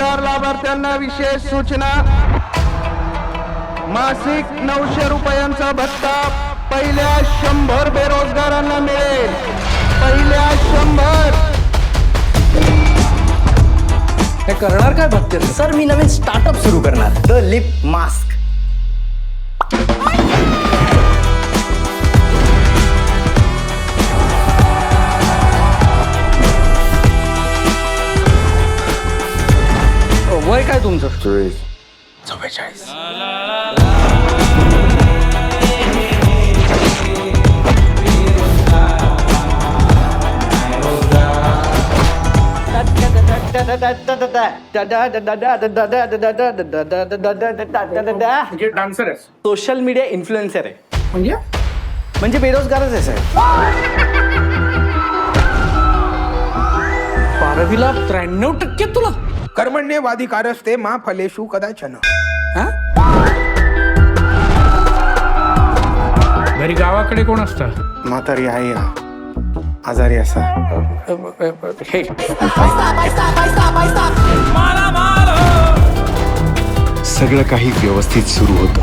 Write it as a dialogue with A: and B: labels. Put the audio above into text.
A: बेरोजगार लाभार्थ्यांना विशेष सूचना. मासिक 900 रुपयांचा भत्ता पहिल्या 100 बेरोजगारांना मिळेल. पहिल्या 100.
B: हे करणार काय भक्ती
C: सर मी नवीन स्टार्टअप सुरू करणार, द लिप मास्क.
B: वय काय तुमचं?
A: 44.
B: म्हणजे डान्सर आहेस
C: सोशल मीडिया इन्फ्लुएन्सर आहे.
B: म्हणजे
C: बेरोजगारच आहे साहेब.
B: 12वीला 93% तुला.
A: कर्मण्येवाधिकारस्ते मा फलेषु कदाचन.
D: घरी गावाकडे कोण असतं?
A: म्हातारी आई आजारी असा.
B: हे
E: सगळं काही व्यवस्थित सुरू होतं.